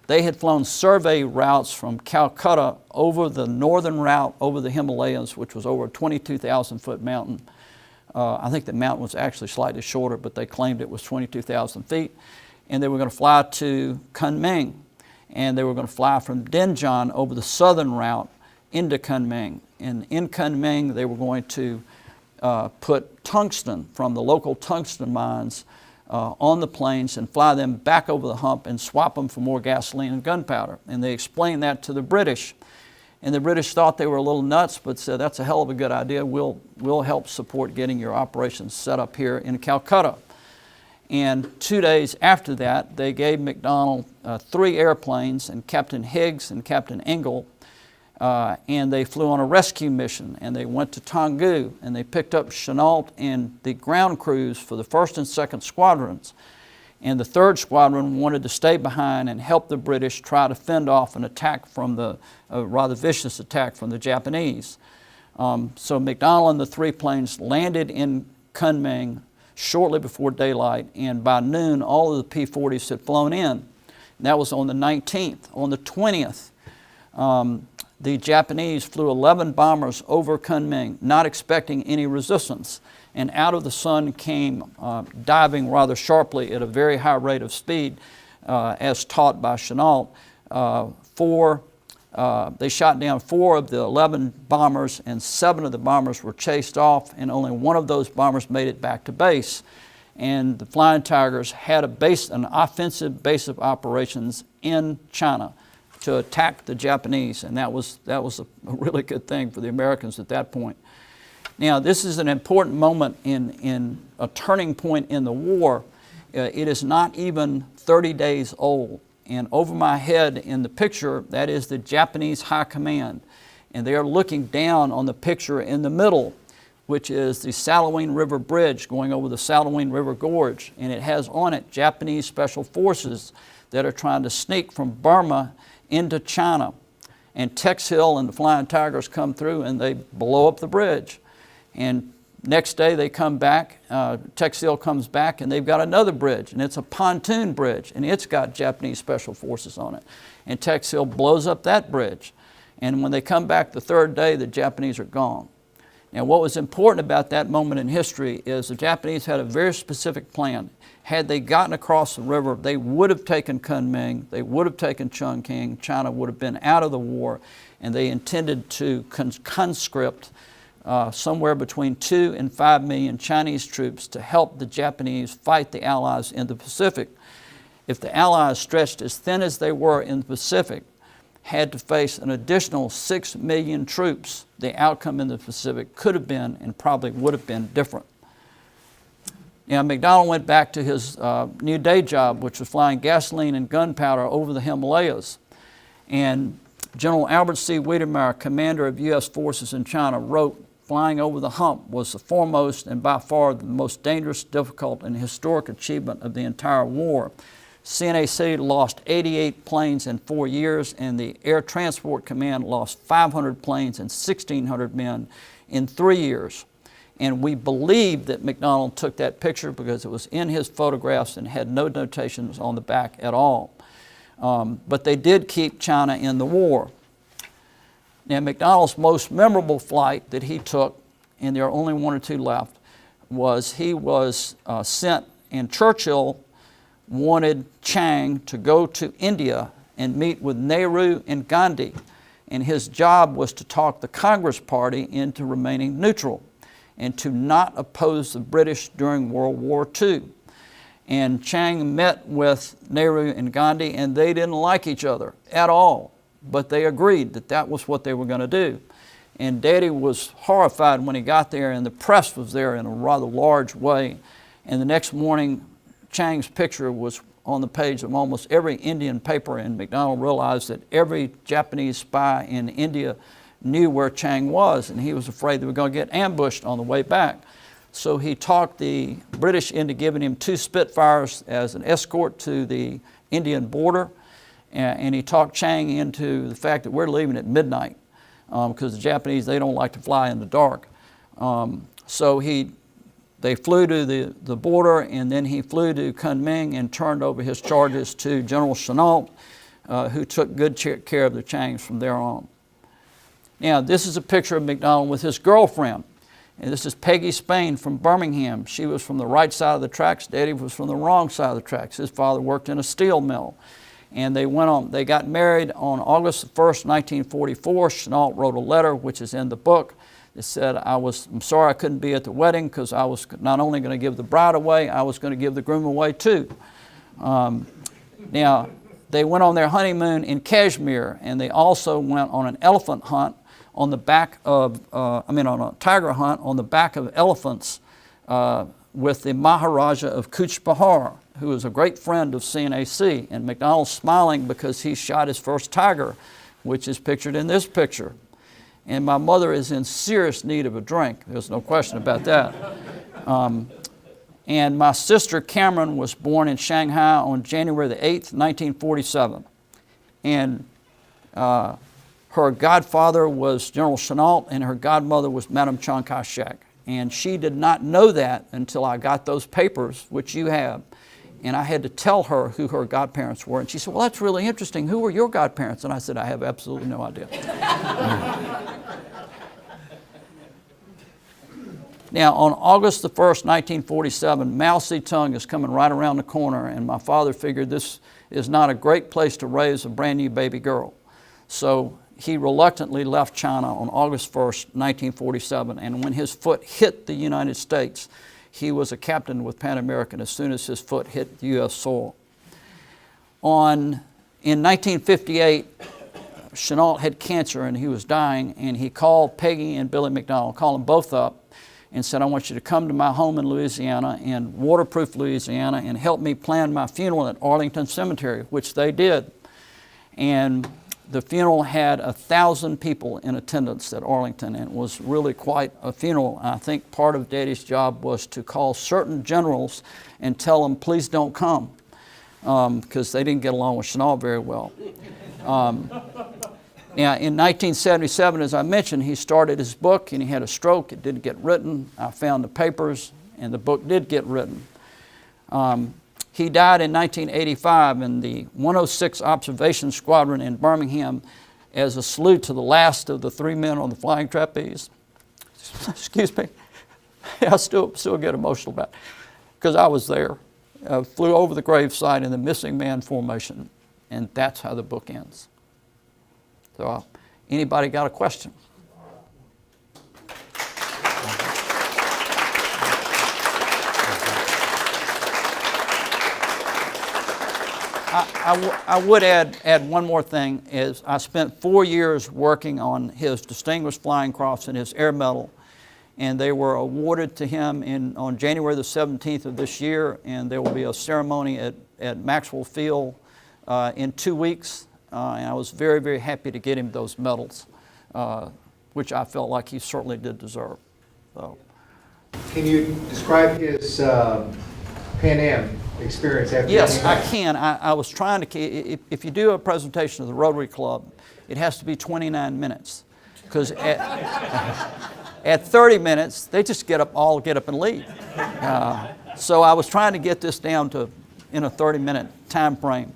[SPEAKER 1] They had flown survey routes from Calcutta over the northern route over the Himalayas, which was over a 22,000-foot mountain. I think the mountain was actually slightly shorter, but they claimed it was 22,000 feet. And they were going to fly to Kunming, and they were going to fly from Denjon over the southern route into Kunming. And in Kunming, they were going to put tungsten from the local tungsten mines on the planes and fly them back over the hump and swap them for more gasoline and gunpowder. And they explained that to the British. And the British thought they were a little nuts, but said, that's a hell of a good idea. We'll help support getting your operations set up here in Calcutta. And 2 days after that, they gave McDonnell 3 airplanes and Captain Higgs and Captain Engel, and they flew on a rescue mission, and they went to Toungoo, and they picked up Chenault and the ground crews for the 1st and 2nd squadrons. And the 3rd squadron wanted to stay behind and help the British try to fend off an attack from a rather vicious attack from the Japanese. So McDonnell and the 3 planes landed in Kunming shortly before daylight, and by noon all of the P-40s had flown in. And that was on the 19th. On the 20th, the Japanese flew 11 bombers over Kunming, not expecting any resistance. And out of the sun came, diving rather sharply at a very high rate of speed, as taught by Chenault, they shot down 4 of the 11 bombers, and 7 of the bombers were chased off, and only 1 of those bombers made it back to base. And the Flying Tigers had an offensive base of operations in China to attack the Japanese, and that was a really good thing for the Americans at that point. Now, this is an important moment in a turning point in the war. It is not even 30 days old. And over my head in the picture, that is the Japanese High Command. And they are looking down on the picture in the middle, which is the Salween River Bridge going over the Salween River Gorge. And it has on it Japanese Special Forces that are trying to sneak from Burma into China. And Tex Hill and the Flying Tigers come through and they blow up the bridge. And next day they come back, Tex Hill comes back, and they've got another bridge, and it's a pontoon bridge, and it's got Japanese Special Forces on it. And Tex Hill blows up that bridge. And when they come back the 3rd day, the Japanese are gone. Now, what was important about that moment in history is the Japanese had a very specific plan. Had they gotten across the river, they would have taken Kunming, they would have taken Chongqing, China would have been out of the war, and they intended to conscript somewhere between 2 and 5 million Chinese troops to help the Japanese fight the Allies in the Pacific. If the Allies, stretched as thin as they were in the Pacific, had to face an additional 6 million troops, the outcome in the Pacific could have been and probably would have been different. Now, McDonnell went back to his new day job, which was flying gasoline and gunpowder over the Himalayas. And General Albert C. Wiedemeyer, commander of U.S. forces in China, wrote, "Flying over the hump was the foremost and by far the most dangerous, difficult, and historic achievement of the entire war. CNAC lost 88 planes in 4 years, and the Air Transport Command lost 500 planes and 1,600 men in 3 years." And we believe that McDonnell took that picture because it was in his photographs and had no notations on the back at all. But they did keep China in the war. Now, McDonnell's most memorable flight that he took, and there are only 1 or 2 left, was he was sent, and Churchill wanted Chiang to go to India and meet with Nehru and Gandhi. And his job was to talk the Congress Party into remaining neutral and to not oppose the British during World War II. And Chiang met with Nehru and Gandhi, and they didn't like each other at all, but they agreed that that was what they were going to do. And Daddy was horrified when he got there, and the press was there in a rather large way. And the next morning, Chiang's picture was on the page of almost every Indian paper, and McDonald realized that every Japanese spy in India knew where Chiang was, and he was afraid they were going to get ambushed on the way back. So he talked the British into giving him 2 Spitfires as an escort to the Indian border, and he talked Chiang into the fact that we're leaving at midnight because the Japanese, they don't like to fly in the dark. So they flew to the border, and then he flew to Kunming and turned over his charges to General Chennault, who took good care of the Chiangs from there on. Now, this is a picture of McDonald with his girlfriend. And this is Peggy Spain from Birmingham. She was from the right side of the tracks. Daddy was from the wrong side of the tracks. His father worked in a steel mill. And they got married on August 1st, 1944. Chennault wrote a letter, which is in the book. It said, I'm sorry I couldn't be at the wedding because I was not only going to give the bride away, I was going to give the groom away too. Now, they went on their honeymoon in Kashmir, and they also went on an elephant hunt on the back of, on a tiger hunt on the back of elephants with the Maharaja of Cooch Behar, who was a great friend of CNAC. And McDonald's smiling because he shot his first tiger, which is pictured in this picture. And my mother is in serious need of a drink. There's no question about that. And my sister Cameron was born in Shanghai on January the 8th, 1947. And her godfather was General Chennault, and her godmother was Madame Chiang Kai-shek. And she did not know that until I got those papers, which you have. And I had to tell her who her godparents were. And she said, well, that's really interesting. Who were your godparents? And I said, I have absolutely no idea. Now, on August the 1st, 1947, Mao Zedong is coming right around the corner, and my father figured this is not a great place to raise a brand new baby girl. So he reluctantly left China on August 1st, 1947, and when his foot hit the United States, he was a captain with Pan American as soon as his foot hit U.S. soil. In 1958, Chennault had cancer and he was dying, and he called Peggy and Billy McDonald, called them both up, and said, I want you to come to my home in Louisiana, in waterproof Louisiana, and help me plan my funeral at Arlington Cemetery, which they did. And the funeral had 1,000 people in attendance at Arlington, and it was really quite a funeral. I think part of Daddy's job was to call certain generals and tell them, please don't come, because they didn't get along with Chennault very well. Now, in 1977, as I mentioned, he started his book, and he had a stroke. It didn't get written. I found the papers, and the book did get written. He died in 1985 in the 106 Observation Squadron in Birmingham as a salute to the last of the 3 men on the flying trapeze. Excuse me. I still get emotional about it because I was there. I flew over the gravesite in the missing man formation, and that's how the book ends. So, anybody got a question? I would add one more thing, is I spent 4 years working on his Distinguished Flying Cross and his Air Medal, and they were awarded to him on January the 17th of this year, and there will be a ceremony at Maxwell Field in 2 weeks, and I was very, very happy to get him those medals, which I felt like he certainly did deserve. So.
[SPEAKER 3] Can you describe his Pan Am experience after?
[SPEAKER 1] Yes, I can. I was trying to, if you do a presentation of the Rotary Club, it has to be 29 minutes. Because at 30 minutes, they just all get up and leave. So I was trying to get this down to in a 30-minute time frame.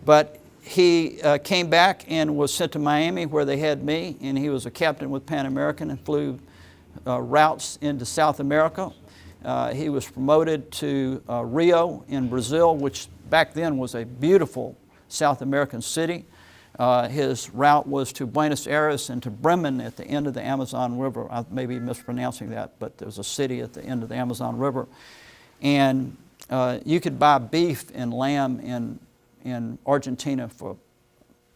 [SPEAKER 1] But he came back and was sent to Miami where they had me, and he was a captain with Pan American and flew routes into South America. He was promoted to Rio in Brazil, which back then was a beautiful South American city. His route was to Buenos Aires and to Bremen at the end of the Amazon River. I may be mispronouncing that, but there's a city at the end of the Amazon River. And you could buy beef and lamb in Argentina for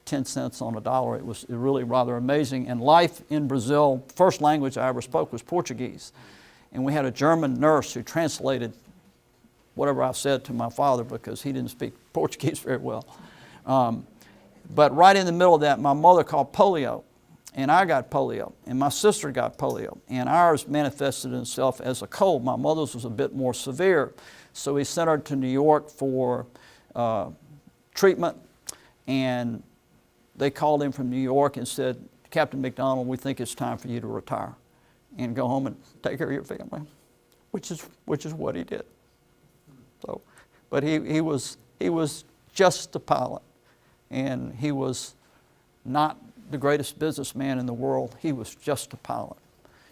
[SPEAKER 1] 10 cents on a dollar. It was really rather amazing. And life in Brazil, first language I ever spoke was Portuguese. And we had a German nurse who translated whatever I said to my father because he didn't speak Portuguese very well. But right in the middle of that, my mother caught polio, and I got polio, and my sister got polio, and ours manifested itself as a cold. My mother's was a bit more severe, so we sent her to New York for treatment, and they called him from New York and said, Captain McDonald, we think it's time for you to retire and go home and take care of your family, which is what he did. So, but he was just a pilot, and he was not the greatest businessman in the world. He was just a pilot.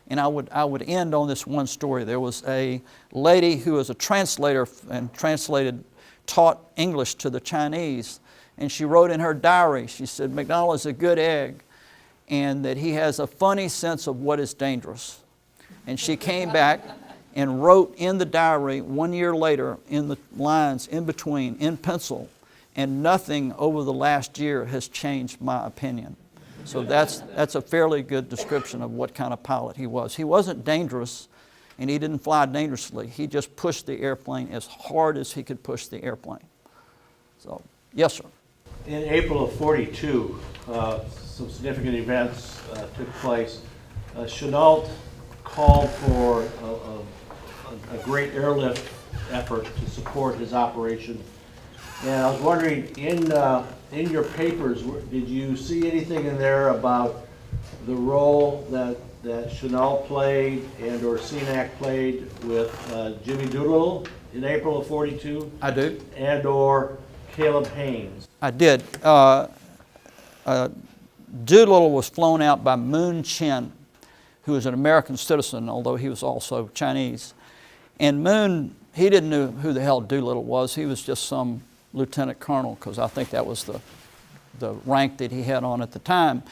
[SPEAKER 1] And I would end on this one story. There was a lady who was a translator and taught English to the Chinese, and she wrote in her diary, she said, McDonald is a good egg, and that he has a funny sense of what is dangerous. And she came back and wrote in the diary 1 year later, in the lines in between, in pencil, and nothing over the last year has changed my opinion. So that's a fairly good description of what kind of pilot he was. He wasn't dangerous, and he didn't fly dangerously. He just pushed the airplane as hard as he could push the airplane. So, yes, sir.
[SPEAKER 4] In April of '42, some significant events took place. Chenault called for a great airlift effort to support his operation. And I was wondering, in your papers, did you see anything in there about the role that Chenault played and or CNAC played with Jimmy Doolittle in April of '42?
[SPEAKER 1] I do.
[SPEAKER 4] And or Caleb Haynes?
[SPEAKER 1] I did. Doolittle was flown out by Moon Chen, who was an American citizen, although he was also Chinese. And Moon, he didn't know who the hell Doolittle was. He was just some lieutenant colonel, because I think that was the rank that he had on at the time.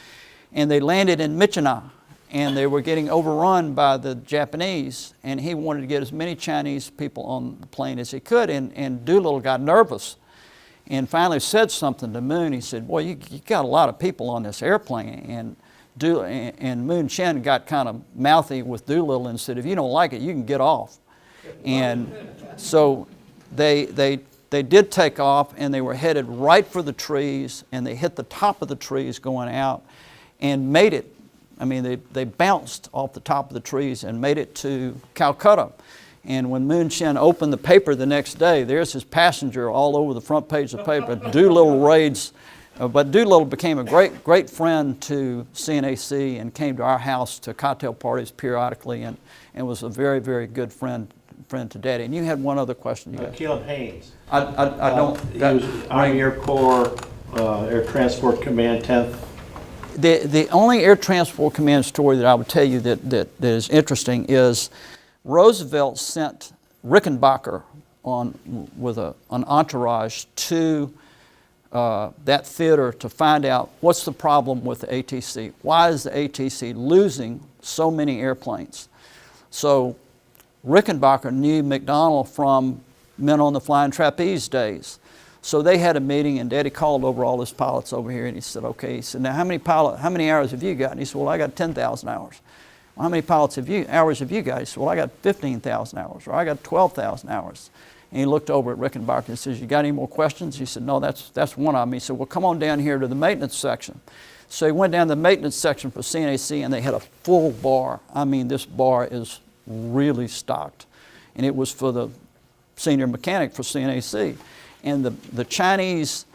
[SPEAKER 1] And they landed in Michina, and they were getting overrun by the Japanese, and he wanted to get as many Chinese people on the plane as he could, and Doolittle got nervous and finally said something to Moon. He said, boy, you got a lot of people on this airplane. And Moon Chen got kind of mouthy with Doolittle and said, if you don't like it, you can get off. And so they did take off, and they were headed right for the trees, and they hit the top of the trees going out and made it. I mean, they bounced off the top of the trees and made it to Calcutta. And when Moon Chen opened the paper the next day, there's his passenger all over the front page of the paper, Doolittle raids. But Doolittle became a great friend to CNAC and came to our house to cocktail parties periodically, and was a very, very good friend to Daddy. And you had one other question.
[SPEAKER 4] Caleb Haynes.
[SPEAKER 1] I don't.
[SPEAKER 4] He was Army Air Corps Air Transport Command 10th.
[SPEAKER 1] The only Air Transport Command story that I would tell you that is interesting is Roosevelt sent Rickenbacker with an entourage to that theater to find out what's the problem with the ATC. Why is the ATC losing so many airplanes? So Rickenbacker knew McDonald from Men on the Flying Trapeze days. So they had a meeting, and Daddy called over all his pilots over here, and he said, okay, he said, now how many hours have you got? And he said, well, I got 10,000 hours. Well, how many hours have you got? He said, well, I got 15,000 hours, or I got 12,000 hours. And he looked over at Rickenbacker and says, you got any more questions? He said, no, that's one of them. He said, well, come on down here to the maintenance section. So he went down to the maintenance section for CNAC, and they had a full bar. I mean, this bar is really stocked. And it was for the senior mechanic for CNAC. And the Chinese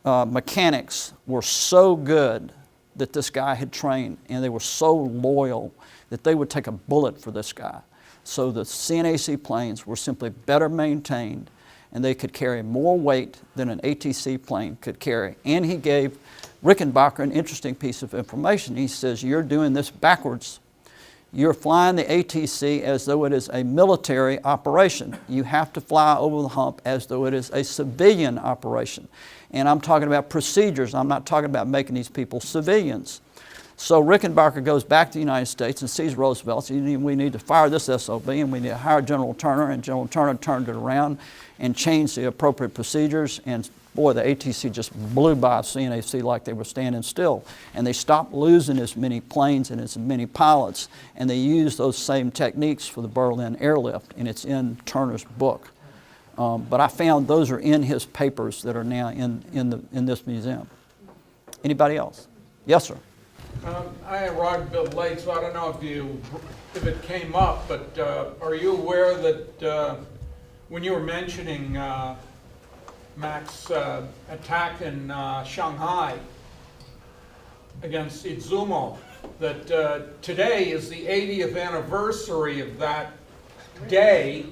[SPEAKER 1] mechanics were so good that this guy had trained, and they were so loyal that they would take a bullet for this guy. So the CNAC planes were simply better maintained, and they could carry more weight than an ATC plane could carry. And he gave Rickenbacker an interesting piece of information. He says, you're doing this backwards. You're flying the ATC as though it is a military operation. You have to fly over the hump as though it is a civilian operation. And I'm talking about procedures. I'm not talking about making these people civilians. So Rickenbacker goes back to the United States and sees Roosevelt. So we need to fire this SOB, and we need to hire General Turner. And General Turner turned it around and changed the appropriate procedures. And boy, the ATC just blew by CNAC like they were standing still. And they stopped losing as many planes and as many pilots. And they used those same techniques for the Berlin airlift, and it's in Turner's book. But I found those are in his papers that are now in this museum. Anybody else? Yes, sir.
[SPEAKER 5] I arrived a bit late, so I don't know if it came up, but are you aware that when you were mentioning Mac's attack in Shanghai against Izumo, that today is the 80th anniversary of that day,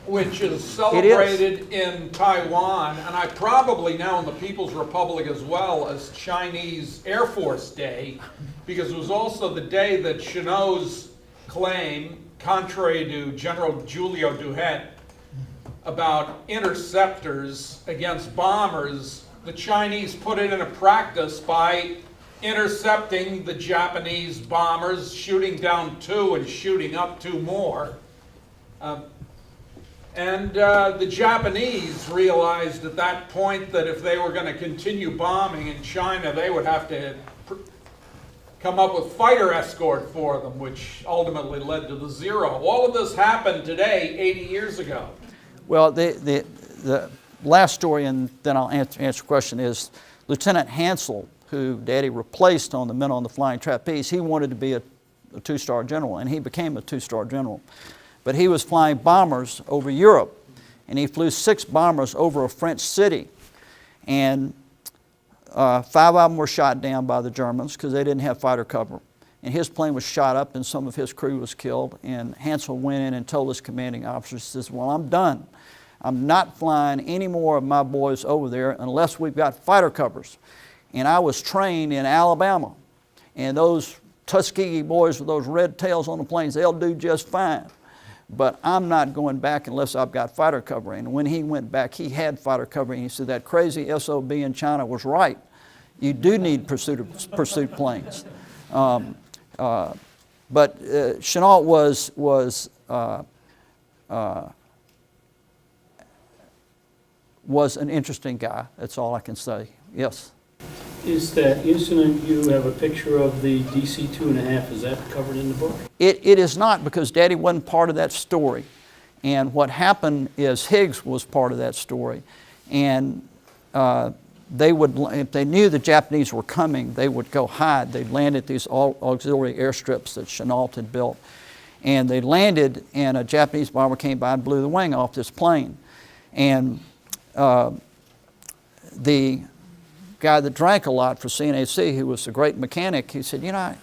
[SPEAKER 5] which is celebrated in Taiwan, and I probably now in the People's Republic as well, as Chinese Air Force Day, because it was also the day that Chennault's claim, contrary to General Julio Duhet, about interceptors against bombers, the Chinese put it into practice by intercepting the Japanese bombers, shooting down 2 and shooting up 2 more. And the Japanese realized at that point that if they were going to continue bombing in China, they would have to come up with fighter escort for them, which ultimately led to the zero. All of this happened today, 80 years ago.
[SPEAKER 1] Well, the last story, and then I'll answer your question, is Lieutenant Hansel, who Daddy replaced on the Men on the Flying Trapeze. He wanted to be a 2-star general, and he became a 2-star general. But he was flying bombers over Europe, and he flew 6 bombers over a French city. And 5 of them were shot down by the Germans because they didn't have fighter cover. And his plane was shot up, and some of his crew was killed. And Hansel went in and told his commanding officer, he says, well, I'm done. I'm not flying any more of my boys over there unless we've got fighter covers. And I was trained in Alabama. And those Tuskegee boys with those red tails on the planes, they'll do just fine. But I'm not going back unless I've got fighter cover. And when he went back, he had fighter cover. And he said, that crazy SOB in China was right. You do need pursuit planes. But Chennault was an interesting guy. That's all I can say. Yes.
[SPEAKER 6] Is that incident, you have a picture of the DC-2.5, is that covered in the book?
[SPEAKER 1] It is not, because Daddy wasn't part of that story. And what happened is Higgs was part of that story. And they would, if they knew the Japanese were coming, they would go hide. They'd land at these auxiliary airstrips that Chennault had built. And they landed, and a Japanese bomber came by and blew the wing off this plane. And the guy that drank a lot for CNAC, who was a great mechanic, he said, you know,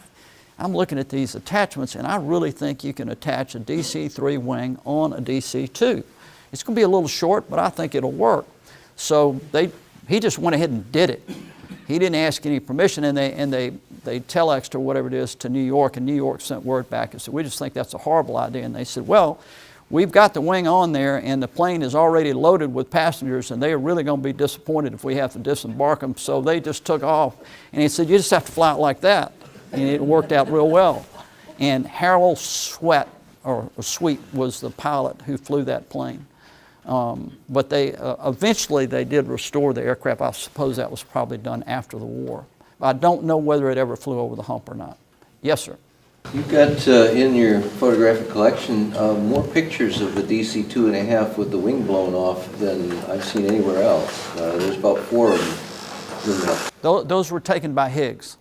[SPEAKER 1] I'm looking at these attachments, and I really think you can attach a DC-3 wing on a DC-2. It's going to be a little short, but I think it'll work. So he just went ahead and did it. He didn't ask any permission, and they telexed or whatever it is to New York, and New York sent word back and said, we just think that's a horrible idea. And they said, well, we've got the wing on there, and the plane is already loaded with passengers, and they are really going to be disappointed if we have to disembark them. So they just took off. And he said, you just have to fly it like that. And it worked out real well. And Harold Sweet was the pilot who flew that plane. But they eventually they did restore the aircraft. I suppose that was probably done after the war. I don't know whether it ever flew over the hump or not. Yes, sir.
[SPEAKER 7] You've got in your photographic collection more pictures of the DC-2.5 with the wing blown off than I've seen anywhere else. There's about 4 of them.
[SPEAKER 1] Those were taken by Higgs.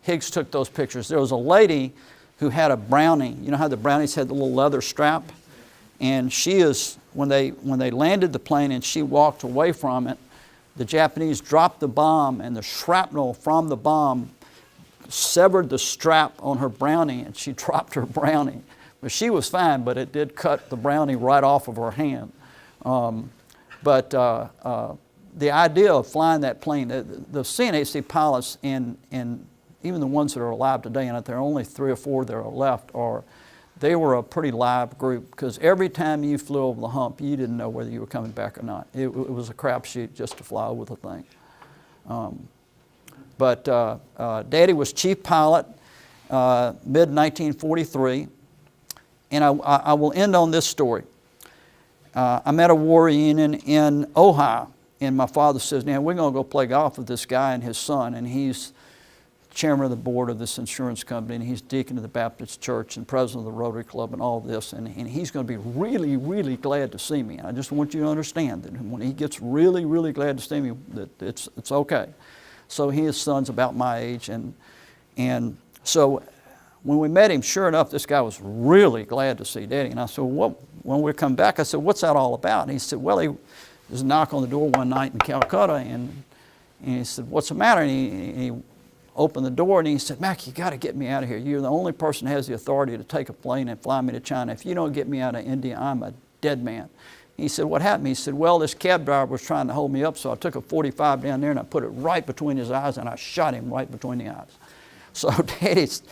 [SPEAKER 1] Higgs took those pictures. There was a lady who had a Brownie. You know how the Brownies had the little leather strap? And she is, when they landed the plane and she walked away from it, the Japanese dropped the bomb, and the shrapnel from the bomb severed the strap on her Brownie, and she dropped her Brownie. But she was fine, but it did cut the Brownie right off of her hand. But the idea of flying that plane, the CNAC pilots and even the ones that are alive today, and there are only 3 or 4 that are left, they were a pretty live group, because every time you flew over the hump, you didn't know whether you were coming back or not. It was a crapshoot just to fly over the thing. But Daddy was chief pilot mid-1943, and I will end on this story. I'm at a war reunion in Ohio, and my father says, now we're going to go play golf with this guy and his son, and he's chairman of the board of this insurance company, and he's deacon of the Baptist Church and president of the Rotary Club and all this, and he's going to be really, really glad to see me. And I just want you to understand that when he gets really, really glad to see me, that it's okay. So his son's about my age, and so when we met him, sure enough, this guy was really glad to see Daddy. And I said, well, when we come back, I said, what's that all about? And he said, well, there was a knock on the door one night in Calcutta, and he said, what's the matter? And he opened the door and he said, Mac, you got to get me out of here. You're the only person who has the authority to take a plane and fly me to China. If you don't get me out of India, I'm a dead man. He said, what happened? He said, well, this cab driver was trying to hold me up, so I took a .45 down there and I put it right between his eyes and I shot him right between the eyes. So Daddy's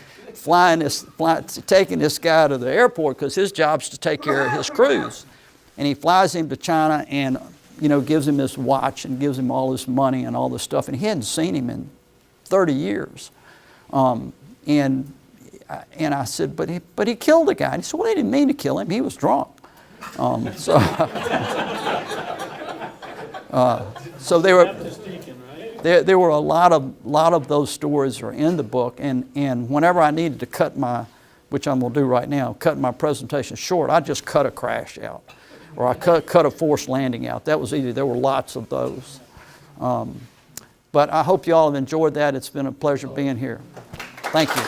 [SPEAKER 1] taking this guy to the airport because his job's to take care of his crews. And he flies him to China and, you know, gives him this watch and gives him all this money and all this stuff. And he hadn't seen him in 30 years. And I said, but he killed the guy. And he said, well, he didn't mean to kill him. He was drunk. So they were... There were a lot of those stories are in the book, and whenever I needed to cut which I'm going to do right now, cut my presentation short, I just cut a crash out, or I cut a forced landing out. That was easy. There were lots of those. But I hope you all have enjoyed that. It's been a pleasure being here. Thank you.